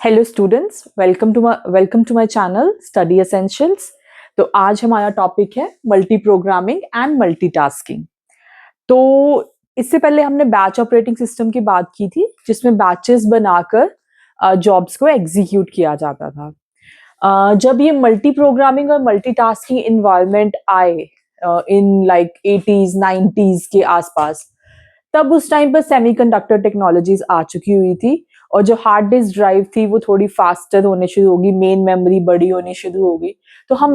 Hello students, welcome to my channel study essentials. तो आज हमारा टॉपिक है मल्टी प्रोग्रामिंग एंड मल्टीटास्किंग। तो इससे पहले हमने बैच ऑपरेटिंग सिस्टम की बात की थी, जिसमें बैचेस बनाकर जॉब्स को एग्जीक्यूट किया जाता था। जब ये मल्टी प्रोग्रामिंग और मल्टीटास्किंग इन्वायरमेंट आए इन लाइक 80s 90s के आसपास, तब उस टाइम पर सेमीकंडक्टर टेक्नोलॉजीज आ चुकी हुई थी और जो हार्ड डिस्क ड्राइव थी वो थोड़ी फास्टर होने शुरू होगी, मेन मेमोरी बड़ी होनी शुरू होगी। तो हम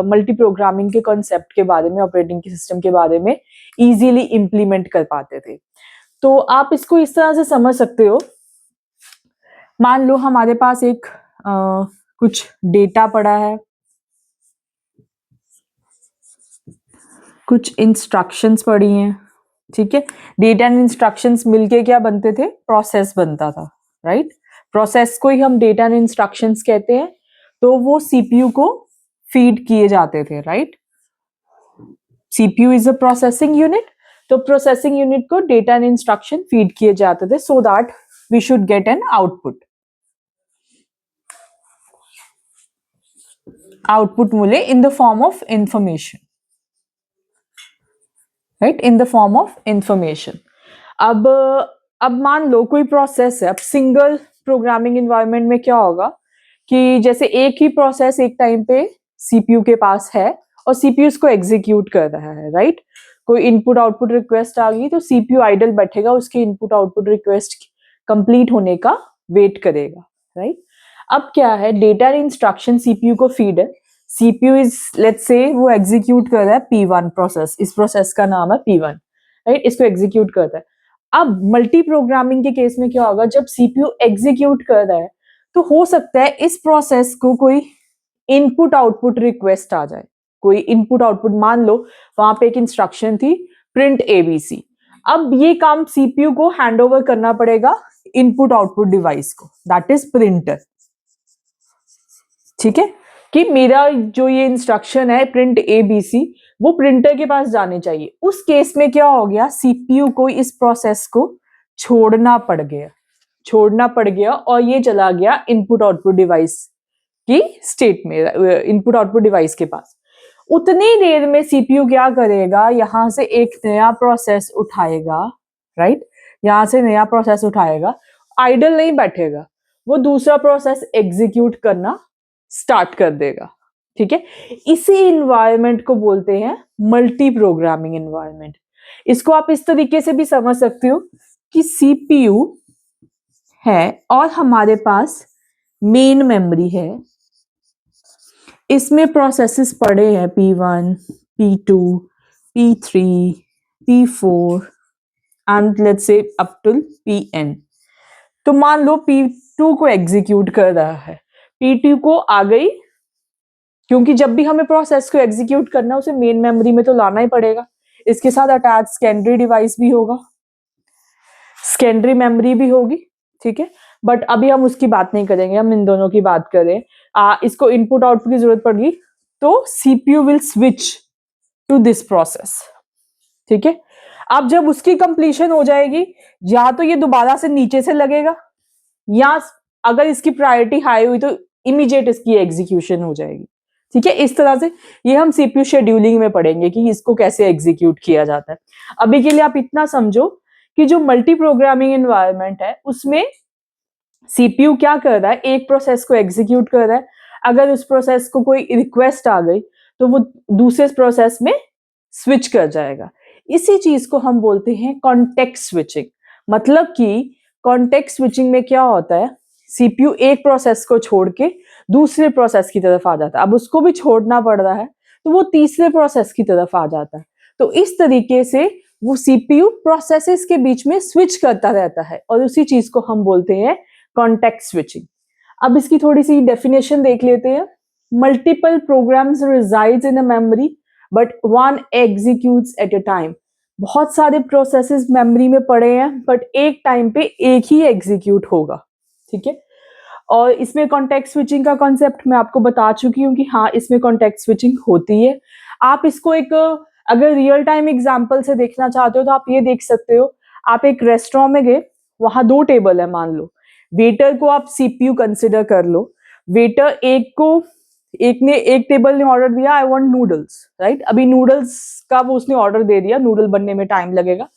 मल्टी प्रोग्रामिंग के कॉन्सेप्ट के बारे में, ऑपरेटिंग के सिस्टम के बारे में इजीली इम्प्लीमेंट कर पाते थे। तो आप इसको इस तरह से समझ सकते हो। मान लो हमारे पास एक कुछ डेटा पड़ा है, कुछ इंस्ट्रक्शंस पड़ी हैं, ठीक है। डेटा एंड इंस्ट्रक्शंस मिलके क्या बनते थे? प्रोसेस बनता था, राइट। प्रोसेस को ही हम डेटा एंड इंस्ट्रक्शंस कहते हैं। तो वो सीपीयू को फीड किए जाते थे, right. CPU is a processing unit. तो प्रोसेसिंग यूनिट को डेटा एंड इंस्ट्रक्शन फीड किए जाते थे so that we should get an output. Output मिले in the form of information, right, in the form of information. अब मान लो कोई process है। अब सिंगल प्रोग्रामिंग इन्वायरमेंट में क्या होगा कि जैसे एक ही प्रोसेस एक टाइम पे सीपीयू के पास है और सीपीयू इसको एग्जीक्यूट कर रहा है, राइट। कोई इनपुट आउटपुट रिक्वेस्ट आ गई तो सीपीयू आइडल बैठेगा, उसकी इनपुट आउटपुट रिक्वेस्ट कंप्लीट होने का वेट करेगा, राइट। अब क्या है, डेटा इंस्ट्रक्शन सीपीयू को फीड है। सीपीयू इज, लेट्स से, वो एग्जीक्यूट कर रहा है P1 प्रोसेस। इस प्रोसेस का नाम है P1, राइट। इसको एग्जीक्यूट करता है। अब मल्टी प्रोग्रामिंग के केस में क्या होगा, जब सीपीयू एग्जीक्यूट कर रहा है तो हो सकता है इस प्रोसेस को कोई इनपुट आउटपुट रिक्वेस्ट आ जाए। कोई इनपुट आउटपुट, मान लो वहां पे एक इंस्ट्रक्शन थी प्रिंट एबीसी। अब ये काम सीपीयू को हैंड ओवर करना पड़ेगा इनपुट आउटपुट डिवाइस को, दैट इज प्रिंटर, ठीक है। कि मेरा जो ये इंस्ट्रक्शन है प्रिंट एबीसी, वो प्रिंटर के पास जाने चाहिए। उस केस में क्या हो गया, सीपीयू को इस प्रोसेस को छोड़ना पड़ गया और ये चला गया इनपुट आउटपुट डिवाइस की स्टेट में, इनपुट आउटपुट डिवाइस के पास। उतनी देर में सीपीयू क्या करेगा, यहां से एक नया प्रोसेस उठाएगा, राइट। यहां से नया प्रोसेस उठाएगा, आइडल नहीं बैठेगा, वो दूसरा प्रोसेस एग्जीक्यूट करना स्टार्ट कर देगा, ठीक है। इसी इन्वायरमेंट को बोलते हैं मल्टी प्रोग्रामिंग इन्वायरमेंट। इसको आप इस तरीके से भी समझ सकते हो कि सीपीयू है और हमारे पास मेन मेमोरी है, इसमें प्रोसेसेस पड़े हैं P1, P2, P3, P4 and let's say up to Pn। तो मान लो P2 को एग्जीक्यूट कर रहा है, P2 को आ गई, क्योंकि जब भी हमें प्रोसेस को एग्जीक्यूट करना उसे मेन मेमोरी में तो लाना ही पड़ेगा। इसके साथ अटैच सेकेंडरी डिवाइस भी होगा, सेकेंडरी मेमोरी भी होगी, ठीक है। बट अभी हम उसकी बात नहीं करेंगे, हम इन दोनों की बात करें। इसको इनपुट आउटपुट की जरूरत पड़गी तो CPU will switch to this process, ठीक है। अब जब उसकी कंप्लीशन हो जाएगी, या तो ये दोबारा से नीचे से लगेगा, या अगर इसकी प्रायोरिटी हाई हुई तो इमीडिएट इसकी एग्जीक्यूशन हो जाएगी, ठीक है। इस तरह से ये हम सीपीयू शेड्यूलिंग में पढ़ेंगे कि इसको कैसे एग्जीक्यूट किया जाता है। अभी के लिए आप इतना समझो कि जो मल्टी प्रोग्रामिंग एनवायरनमेंट है उसमें सीपीयू क्या कर रहा है, एक प्रोसेस को एग्जीक्यूट कर रहा है। अगर उस प्रोसेस को कोई रिक्वेस्ट आ गई तो वो दूसरे प्रोसेस में स्विच कर जाएगा। इसी चीज को हम बोलते हैं कॉन्टेक्स्ट स्विचिंग। मतलब कि कॉन्टेक्स्ट स्विचिंग में क्या होता है, सीपीयू एक प्रोसेस को छोड़ के दूसरे प्रोसेस की तरफ आ जाता है। अब उसको भी छोड़ना पड़ रहा है तो वो तीसरे प्रोसेस की तरफ आ जाता है। तो इस तरीके से वो सीपीयू प्रोसेसेस के बीच में स्विच करता रहता है और उसी चीज को हम बोलते हैं कॉन्टेक्स्ट स्विचिंग। अब इसकी थोड़ी सी डेफिनेशन देख लेते हैं। Multiple programs resides in a memory but one executes at a time. बहुत सारे प्रोसेसेस मेमोरी में पड़े हैं बट एक टाइम पे एक ही एग्जीक्यूट होगा, ठीक है। और इसमें कॉन्टेक्स्ट स्विचिंग का कॉन्सेप्ट मैं आपको बता चुकी हूँ कि हाँ, इसमें कॉन्टेक्स्ट स्विचिंग होती है। आप इसको एक, अगर रियल टाइम एग्जांपल से देखना चाहते हो तो आप ये देख सकते हो। आप एक रेस्टोरेंट में गए, वहां 2 टेबल है मान लो। वेटर को आप सीपीयू कंसिडर कर लो। वेटर एक ने एक टेबल ने ऑर्डर दिया, आई वांट नूडल्स, राइट। अभी नूडल्स का वो उसने ऑर्डर दे दिया, नूडल बनने में टाइम लगेगा।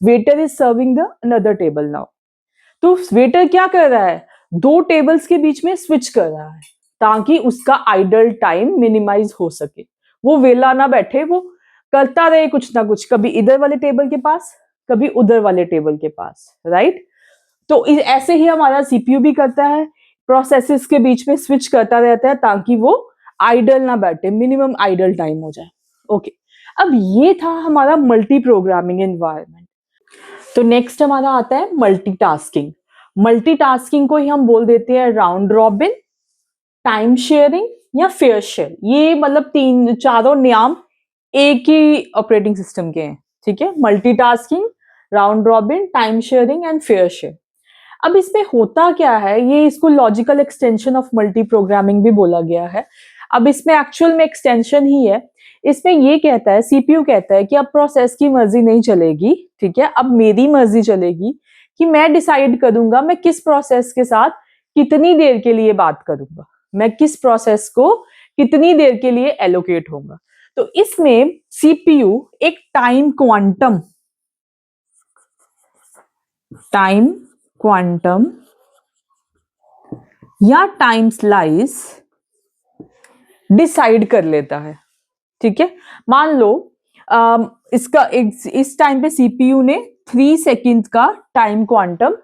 Waiter is serving the another table now. तो वेटर क्या कर रहा है, दो टेबल्स के बीच में स्विच कर रहा है ताकि उसका आइडल टाइम मिनिमाइज हो सके। वो वेला ना बैठे, वो करता रहे कुछ ना कुछ, कभी इधर वाले टेबल के पास, कभी उधर वाले टेबल के पास, राइट। तो ऐसे ही हमारा सीपीयू भी करता है, प्रोसेसेस के बीच में स्विच करता रहता है ताकि वो आइडल ना बैठे, मिनिमम आइडल टाइम हो जाए। ओके, अब ये था हमारा मल्टी प्रोग्रामिंग एनवायरनमेंट। तो नेक्स्ट हमारा आता है मल्टीटास्किंग। मल्टीटास्किंग को ही हम बोल देते हैं राउंड रॉबिन, टाइम शेयरिंग या फेयर शेयर। ये मतलब तीन चारों नाम एक ही ऑपरेटिंग सिस्टम के हैं, ठीक है। Multitasking, round robin, time sharing and fair share. अब इसमें होता क्या है, ये इसको logical extension of multi programming भी बोला गया है। अब इसमें एक्चुअल में एक्सटेंशन ही है। इसमें ये कहता है, सीपीयू कहता है कि अब प्रोसेस की मर्जी नहीं चलेगी, ठीक है, अब मेरी मर्जी चलेगी कि मैं डिसाइड करूंगा मैं किस प्रोसेस के साथ कितनी देर के लिए बात करूंगा, मैं किस प्रोसेस को कितनी देर के लिए एलोकेट होगा। तो इसमें सीपीयू एक टाइम क्वांटम या टाइम स्लाइस डिसाइड कर लेता है, ठीक है। मान लो इस टाइम पे सीपीयू ने 3 सेकेंड का टाइम क्वांटम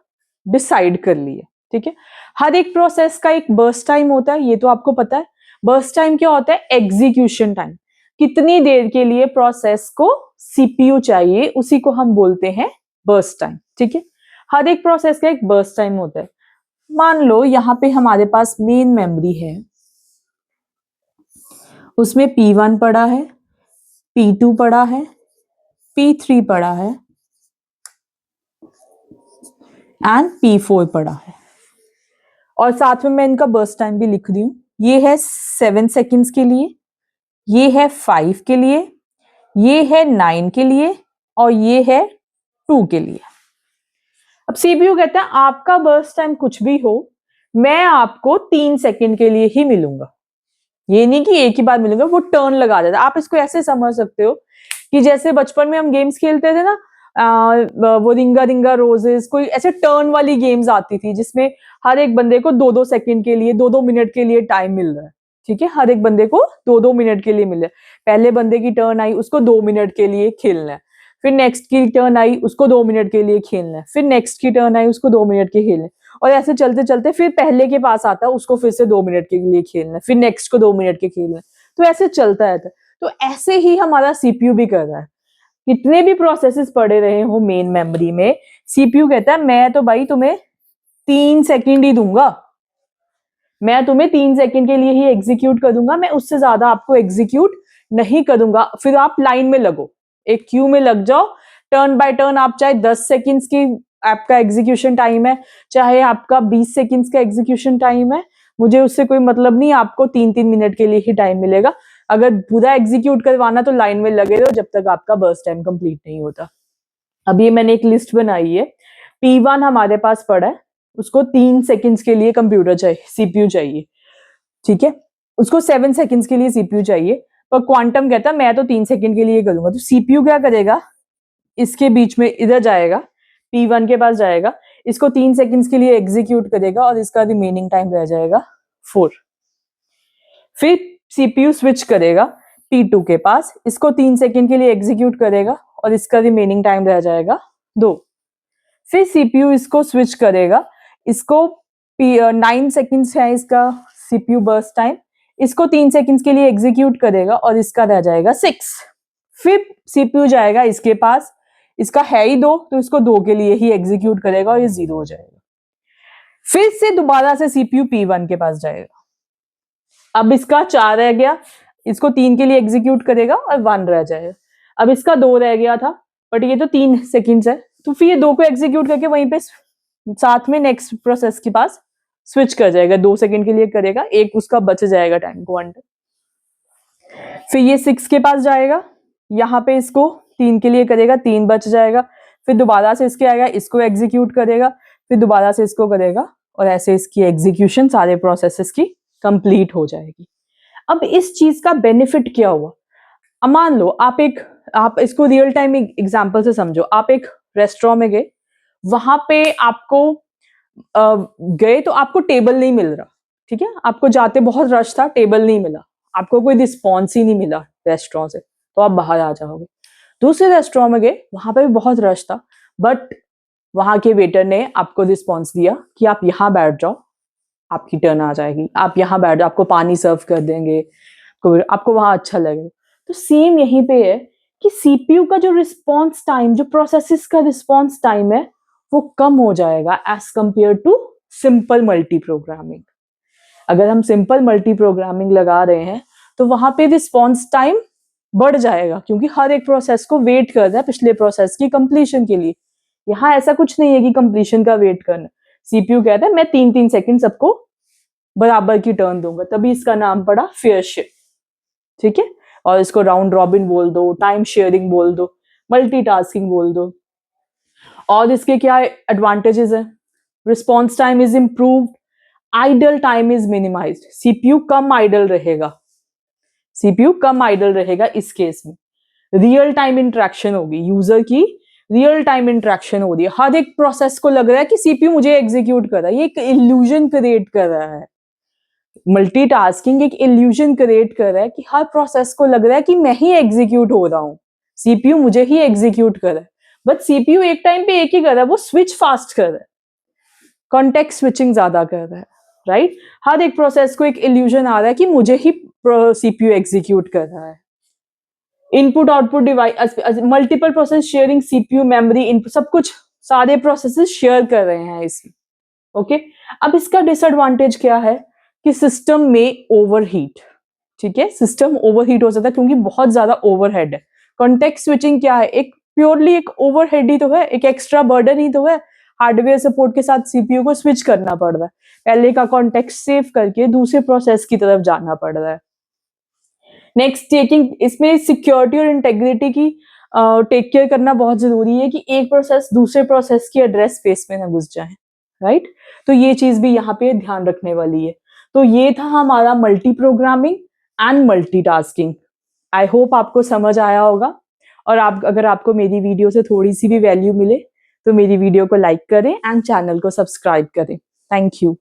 डिसाइड कर लिया, ठीक है। हर एक प्रोसेस का एक बर्स्ट टाइम होता है, ये तो आपको पता है। बर्स्ट टाइम क्या होता है, एग्जीक्यूशन टाइम, कितनी देर के लिए प्रोसेस को सीपीयू चाहिए, उसी को हम बोलते हैं बर्स्ट टाइम, ठीक है। हर एक प्रोसेस का एक बर्स्ट टाइम होता है। मान लो यहाँ पे हमारे पास मेन मेमोरी है, उसमें P1 पड़ा है, P2 पड़ा है, P3 पड़ा है एंड P4 पड़ा है। और साथ में मैं इनका बर्स्ट टाइम भी लिख रही हूं। ये है 7 सेकेंड्स के लिए, ये है 5 के लिए, ये है 9 के लिए और ये है 2 के लिए। अब सीपीयू कहता है आपका बर्स्ट टाइम कुछ भी हो, मैं आपको 3 सेकेंड के लिए ही मिलूंगा। ये नहीं कि एक ही बार मिलूंगा, वो टर्न लगा देता है। आप इसको ऐसे समझ सकते हो कि जैसे बचपन में हम गेम्स खेलते थे ना, वो रिंगा रिंगा रोजेस, कोई ऐसे टर्न वाली गेम्स आती थी जिसमें हर एक बंदे को 2-2 सेकंड के लिए, 2-2 मिनट के लिए टाइम मिल रहा है, ठीक है। हर एक बंदे को 2-2 मिनट के लिए मिल रहा है। पहले बंदे की टर्न आई, उसको 2 मिनट के लिए खेलना है, फिर नेक्स्ट की टर्न आई, उसको 2 मिनट के लिए खेलना है, फिर नेक्स्ट की टर्न आई, उसको 2 मिनट के खेलना है, और ऐसे चलते चलते फिर पहले के पास आता है, उसको फिर से 2 मिनट के लिए खेलना है, फिर नेक्स्ट को 2 मिनट के खेलना है। तो ऐसे चलता रहता है। तो ऐसे ही हमारा सीपीयू भी कर रहा है। कितने भी प्रोसेसेस पड़े रहे हो मेन मेमोरी में, सीपीयू कहता है मैं तो भाई तुम्हें 3 सेकंड ही दूंगा, मैं तुम्हें 3 सेकंड के लिए ही एग्जीक्यूट करूंगा, मैं उससे ज्यादा आपको एग्जीक्यूट नहीं करूंगा। फिर आप लाइन में लगो, एक क्यू में लग जाओ, टर्न बाय टर्न। आप चाहे 10 सेकंड्स की आपका एग्जीक्यूशन टाइम है, चाहे आपका 20 सेकंड्स का एग्जीक्यूशन टाइम है, मुझे उससे कोई मतलब नहीं, आपको 3-3 मिनट के लिए ही टाइम मिलेगा। अगर पूरा एग्जीक्यूट करवाना तो लाइन में लगे रहो जब तक आपका बर्स्ट टाइम कंप्लीट नहीं होता। अब ये मैंने एक लिस्ट बनाई है। P1 हमारे पास पड़ा है, उसको 3 सेकंड्स के लिए कंप्यूटर चाहिए, सीपीयू चाहिए, ठीक है। उसको 7 सेकंड्स के लिए सीपीयू चाहिए, पर क्वांटम कहता है मैं तो 3 सेकंड के लिए करूंगा। तो सीपीयू क्या करेगा, इसके बीच में इधर जाएगा, P1 के पास जाएगा, इसको 3 सेकंड्स के लिए एग्जीक्यूट करेगा और इसका रिमेनिंग टाइम रह जाएगा 4। फिर सीपीयू स्विच करेगा P2 के पास, इसको 3 सेकंड के लिए एग्जीक्यूट करेगा और इसका रिमेनिंग टाइम रह जाएगा 2। फिर सीपीयू इसको स्विच करेगा, इसको 9 सेकंड्स है इसका सीपीयू बर्स्ट टाइम, इसको 3 सेकंड्स के लिए एग्जीक्यूट करेगा और इसका रह जाएगा 6। फिर सीपीयू जाएगा इसके पास, इसका है ही 2 तो इसको 2 के लिए ही एग्जीक्यूट करेगा और ये 0 हो जाएगा। फिर से दोबारा से सीपीयू P1 के पास जाएगा, अब इसका 4 रह गया, इसको 3 के लिए एग्जीक्यूट करेगा और 1 रह जाएगा। अब इसका 2 रह गया था, बट ये तो 3 सेकंड्स है, तो फिर ये 2 को एग्जीक्यूट करके वहीं पे साथ में नेक्स्ट प्रोसेस के पास स्विच कर जाएगा, 2 सेकंड के लिए करेगा, एक उसका बच जाएगा टाइम क्वांटम। फिर ये 6 के पास जाएगा, यहाँ पे इसको 3 के लिए करेगा, 3 बच जाएगा, फिर दोबारा से इसके आएगा, इसको एग्जीक्यूट करेगा, फिर दोबारा से इसको करेगा और ऐसे इसकी एग्जीक्यूशन सारे प्रोसेसेस की कंप्लीट हो जाएगी। अब इस चीज का बेनिफिट क्या हुआ? अब मान लो आप इसको रियल टाइम एग्जांपल से समझो। आप एक रेस्टोरेंट में गए, वहां पे आपको गए तो आपको टेबल नहीं मिल रहा, ठीक है, आपको जाते बहुत रश था, टेबल नहीं मिला, आपको कोई रिस्पॉन्स ही नहीं मिला रेस्टोरेंट से, तो आप बाहर आ जाओगे। दूसरे रेस्टोरेंट में गए, वहां पे भी बहुत रश था, बट वहां के वेटर ने आपको रिस्पॉन्स दिया कि आप यहाँ बैठ जाओ, आपकी टर्न आ जाएगी, आप यहाँ बैठ जाओ, आपको पानी सर्व कर देंगे, आपको वहां अच्छा लगेगा। तो सेम यहीं पे है कि सीपीयू का जो रिस्पॉन्स टाइम, जो प्रोसेसेस का रिस्पॉन्स टाइम है, वो कम हो जाएगा as compared to simple multiprogramming. अगर हम सिंपल मल्टी प्रोग्रामिंग लगा रहे हैं तो वहां पे रिस्पॉन्स टाइम बढ़ जाएगा, क्योंकि हर एक प्रोसेस को वेट कर रहा है पिछले प्रोसेस की कंप्लीशन के लिए। यहाँ ऐसा कुछ नहीं है कि कंप्लीशन का वेट करना। सीपीयू कहता है मैं 3-3 सेकंड सबको बराबर की टर्न दूंगा, तभी इसका नाम पड़ा फेयर शिफ्ट, ठीक है। और इसको राउंड रॉबिन बोल दो, टाइम शेयरिंग बोल दो, मल्टीटास्किंग बोल दो। और इसके क्या एडवांटेजेस है? Response time is improved, idle time is minimized, CPU कम आइडल रहेगा, सीपीयू कम आइडल रहेगा इस केस में। रियल टाइम इंटरेक्शन होगी, यूजर की रियल टाइम इंटरेक्शन हो रही है, हर एक प्रोसेस को लग रहा है कि सीपीयू मुझे एग्जीक्यूट कर रहा है, ये एक इल्यूजन क्रिएट कर रहा है। मल्टीटास्किंग एक इल्यूजन क्रिएट कर रहा है कि हर प्रोसेस को लग रहा है कि मैं ही एग्जीक्यूट हो रहा हूँ, सीपीयू मुझे ही एग्जीक्यूट कर रहा है, बट सीपीयू एक टाइम पे एक ही कर रहा है, वो स्विच फास्ट कर रहा है, कॉन्टेक्स्ट स्विचिंग ज्यादा कर रहा है, राइट। हर एक प्रोसेस को एक इल्यूजन आ रहा है कि मुझे ही सीपीयू एग्जीक्यूट कर रहा है। Input output device, multiple process sharing CPU memory input, सब कुछ सारे प्रोसेसेस शेयर कर रहे हैं इसमें, ओके। अब इसका डिसएडवांटेज क्या है कि सिस्टम में ओवरहीट, ठीक है, सिस्टम ओवरहीट हो जाता है क्योंकि बहुत ज्यादा ओवरहेड है। कॉन्टेक्स्ट स्विचिंग क्या है? एक प्योरली एक ओवरहेड ही तो है, एक एक्स्ट्रा बर्डन ही तो है। हार्डवेयर सपोर्ट के साथ सीपीयू को स्विच करना पड़ रहा है, पहले का कॉन्टेक्स्ट सेव करके दूसरे प्रोसेस की तरफ जाना पड़ रहा है। नेक्स्ट टेकिंग, इसमें सिक्योरिटी और इंटेग्रिटी की टेक केयर करना बहुत जरूरी है कि एक प्रोसेस दूसरे प्रोसेस की एड्रेस स्पेस में ना घुस जाए, राइट। तो ये चीज भी यहाँ पे ध्यान रखने वाली है। तो ये था हमारा multi programming and multitasking. I hope आपको समझ आया होगा, और अगर आपको मेरी वीडियो से थोड़ी सी भी वैल्यू मिले तो मेरी वीडियो को लाइक करें एंड चैनल को सब्सक्राइब करें। Thank you.